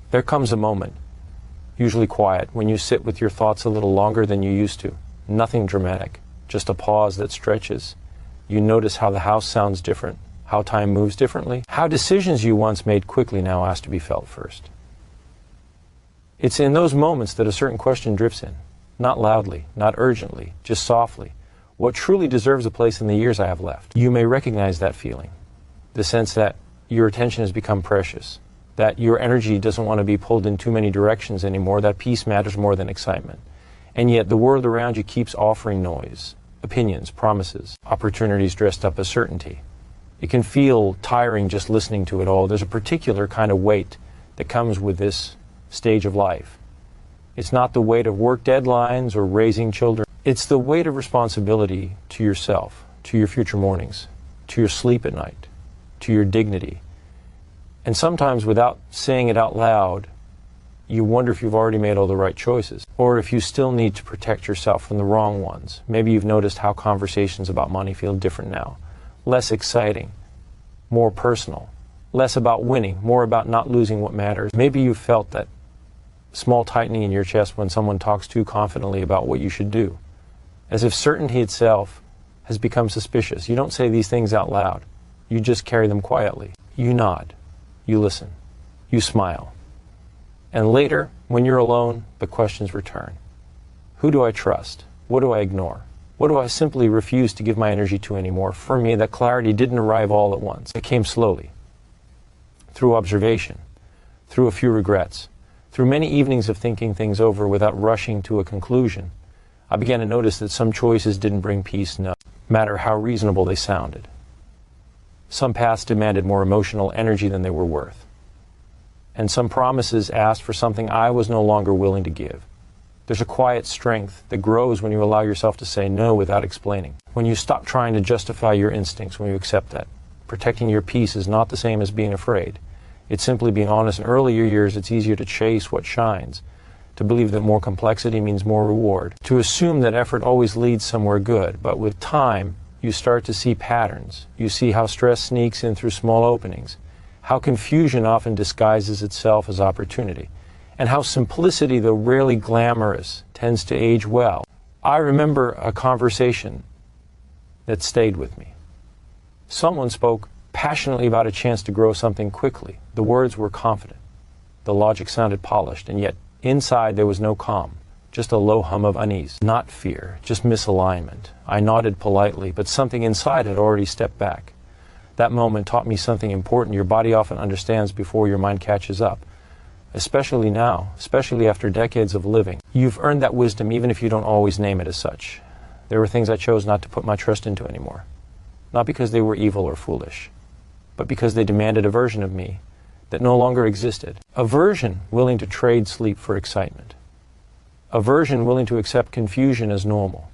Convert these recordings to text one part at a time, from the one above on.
There comes a moment, usually quiet, when you sit with your thoughts a little longer than you used to. Nothing dramatic, just a pause that stretches. You notice how the house sounds different, how time moves differently, how decisions you once made quickly now ask to be felt first. It's in those moments that a certain question drifts in, not loudly, not urgently, just softly. What truly deserves a place in the years I have left? You may recognize that feeling, the sense that your attention has become precious, that your energy doesn't want to be pulled in too many directions anymore, that peace matters more than excitement. And yet the world around you keeps offering noise, opinions, promises, opportunities dressed up as certainty. It can feel tiring just listening to it all. There's a particular kind of weight that comes with this stage of life. It's not the weight of work deadlines or raising children. It's the weight of responsibility to yourself, to your future mornings, to your sleep at night, to your dignity. And sometimes without saying it out loud, you wonder if you've already made all the right choices, or if you still need to protect yourself from the wrong ones. Maybe you've noticed how conversations about money feel different now. Less exciting, more personal, less about winning, more about not losing what matters. Maybe you've felt that small tightening in your chest when someone talks too confidently about what you should do, as if certainty itself has become suspicious. You don't say these things out loud. You just carry them quietly. You nod. You listen. You smile. And later, when you're alone, the questions return. Who do I trust? What do I ignore? What do I simply refuse to give my energy to anymore? For me, that clarity didn't arrive all at once. It came slowly, through observation, through a few regrets, through many evenings of thinking things over without rushing to a conclusion. I began to notice that some choices didn't bring peace, no matter how reasonable they sounded. Some paths demanded more emotional energy than they were worth. And some promises asked for something I was no longer willing to give. There's a quiet strength that grows when you allow yourself to say no without explaining. When you stop trying to justify your instincts, when you accept that. Protecting your peace is not the same as being afraid. It's simply being honest. In earlier years, it's easier to chase what shines, to believe that more complexity means more reward, to assume that effort always leads somewhere good. But with time, you start to see patterns. You see how stress sneaks in through small openings, how confusion often disguises itself as opportunity, and how simplicity, though rarely glamorous, tends to age well. I remember a conversation that stayed with me. Someone spoke passionately about a chance to grow something quickly. The words were confident. The logic sounded polished, and yet inside there was no calm, just a low hum of unease. Not fear, just misalignment. I nodded politely, but something inside had already stepped back. That moment taught me something important. Your body often understands before your mind catches up. Especially now, especially after decades of living. You've earned that wisdom even if you don't always name it as such. There were things I chose not to put my trust into anymore. Not because they were evil or foolish, but because they demanded a version of me that no longer existed. A version willing to trade sleep for excitement. A version willing to accept confusion as normal.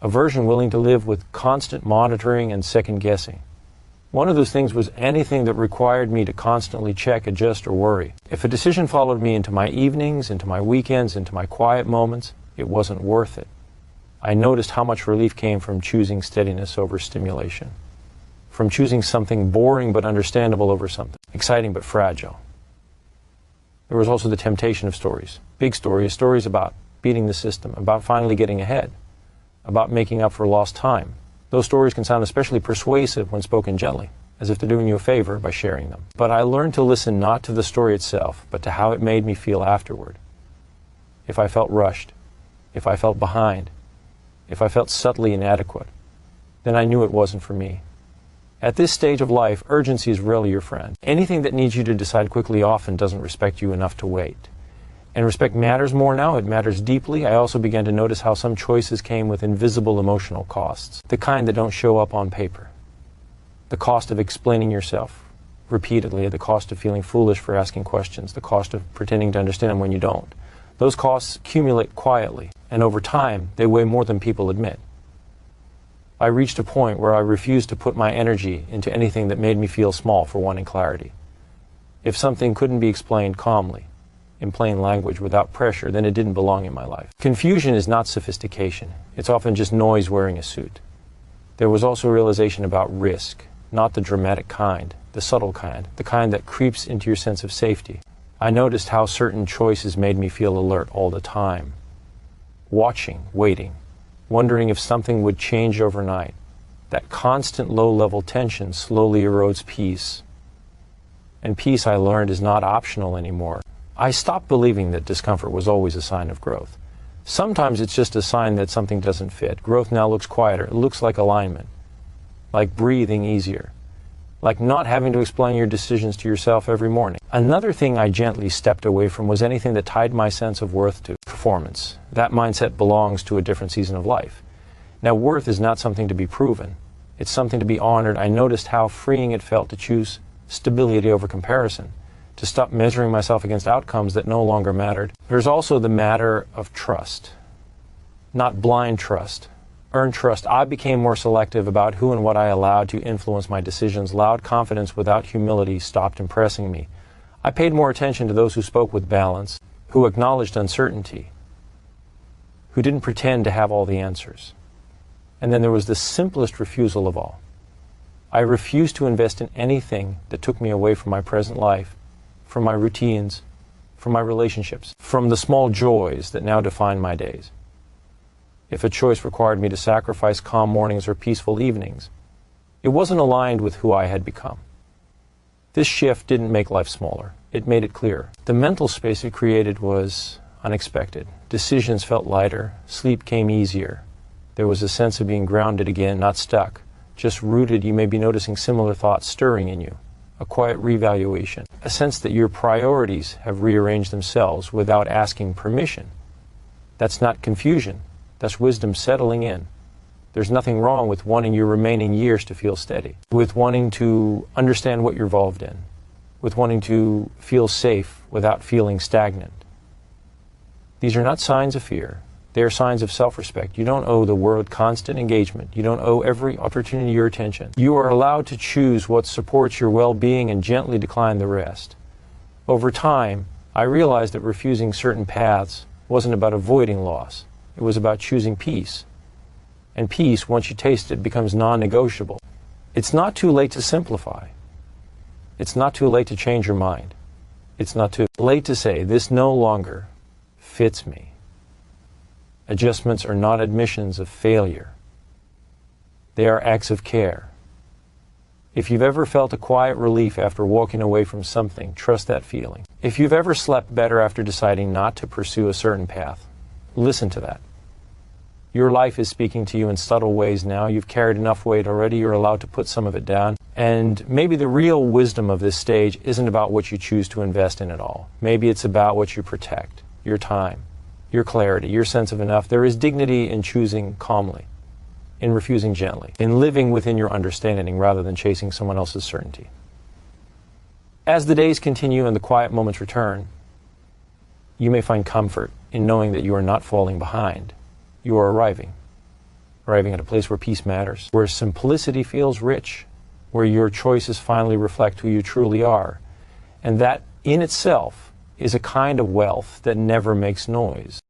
A version willing to live with constant monitoring and second guessing. One of those things was anything that required me to constantly check, adjust, or worry. If a decision followed me into my evenings, into my weekends, into my quiet moments, it wasn't worth it. I noticed how much relief came from choosing steadiness over stimulation, from choosing something boring but understandable over something exciting but fragile. There was also the temptation of stories, big stories, stories about beating the system, about finally getting ahead, about making up for lost time. Those stories can sound especially persuasive when spoken gently, as if they're doing you a favor by sharing them. But I learned to listen not to the story itself, but to how it made me feel afterward. If I felt rushed, if I felt behind, if I felt subtly inadequate, then I knew it wasn't for me. At this stage of life, urgency is rarely your friend. Anything that needs you to decide quickly often doesn't respect you enough to wait. And respect matters more now. It matters deeply. I also began to notice how some choices came with invisible emotional costs, the kind that don't show up on paper. The cost of explaining yourself repeatedly, the cost of feeling foolish for asking questions, the cost of pretending to understand when you don't. Those costs accumulate quietly, and over time, they weigh more than people admit. I reached a point where I refused to put my energy into anything that made me feel small for wanting clarity. If something couldn't be explained calmly, in plain language, without pressure, then it didn't belong in my life. Confusion is not sophistication. It's often just noise wearing a suit. There was also a realization about risk, not the dramatic kind, the subtle kind, the kind that creeps into your sense of safety. I noticed how certain choices made me feel alert all the time. Watching, waiting, wondering if something would change overnight. That constant low-level tension slowly erodes peace. And peace, I learned, is not optional anymore. I stopped believing that discomfort was always a sign of growth. Sometimes it's just a sign that something doesn't fit. Growth now looks quieter. It looks like alignment, like breathing easier, like not having to explain your decisions to yourself every morning. Another thing I gently stepped away from was anything that tied my sense of worth to performance. That mindset belongs to a different season of life. Now, worth is not something to be proven. It's something to be honored. I noticed how freeing it felt to choose stability over comparison, to stop measuring myself against outcomes that no longer mattered. There's also the matter of trust, not blind trust. Earned trust. I became more selective about who and what I allowed to influence my decisions. Loud confidence without humility stopped impressing me. I paid more attention to those who spoke with balance, who acknowledged uncertainty, who didn't pretend to have all the answers. And then there was the simplest refusal of all. I refused to invest in anything that took me away from my present life, from my routines, from my relationships, from the small joys that now define my days. If a choice required me to sacrifice calm mornings or peaceful evenings, it wasn't aligned with who I had become. This shift didn't make life smaller. It made it clearer. The mental space it created was unexpected. Decisions felt lighter. Sleep came easier. There was a sense of being grounded again, not stuck, just rooted. You may be noticing similar thoughts stirring in you. A quiet revaluation. A sense that your priorities have rearranged themselves without asking permission. That's not confusion. That's wisdom settling in. There's nothing wrong with wanting your remaining years to feel steady, with wanting to understand what you're involved in, with wanting to feel safe without feeling stagnant. These are not signs of fear. They are signs of self-respect. You don't owe the world constant engagement. You don't owe every opportunity your attention. You are allowed to choose what supports your well-being and gently decline the rest. Over time, I realized that refusing certain paths wasn't about avoiding loss. It was about choosing peace. And peace, once you taste it, becomes non-negotiable. It's not too late to simplify. It's not too late to change your mind. It's not too late to say, this no longer fits me. Adjustments are not admissions of failure. They are acts of care. If you've ever felt a quiet relief after walking away from something, trust that feeling. If you've ever slept better after deciding not to pursue a certain path, listen to that. Your life is speaking to you in subtle ways now. You've carried enough weight already. You're allowed to put some of it down. And maybe the real wisdom of this stage isn't about what you choose to invest in at all. Maybe it's about what you protect, your time, your clarity, your sense of enough. There is dignity in choosing calmly, in refusing gently, in living within your understanding rather than chasing someone else's certainty. As the days continue and the quiet moments return, you may find comfort in knowing that you are not falling behind. You are arriving at a place where peace matters, where simplicity feels rich, where your choices finally reflect who you truly are. And that in itself is a kind of wealth that never makes noise.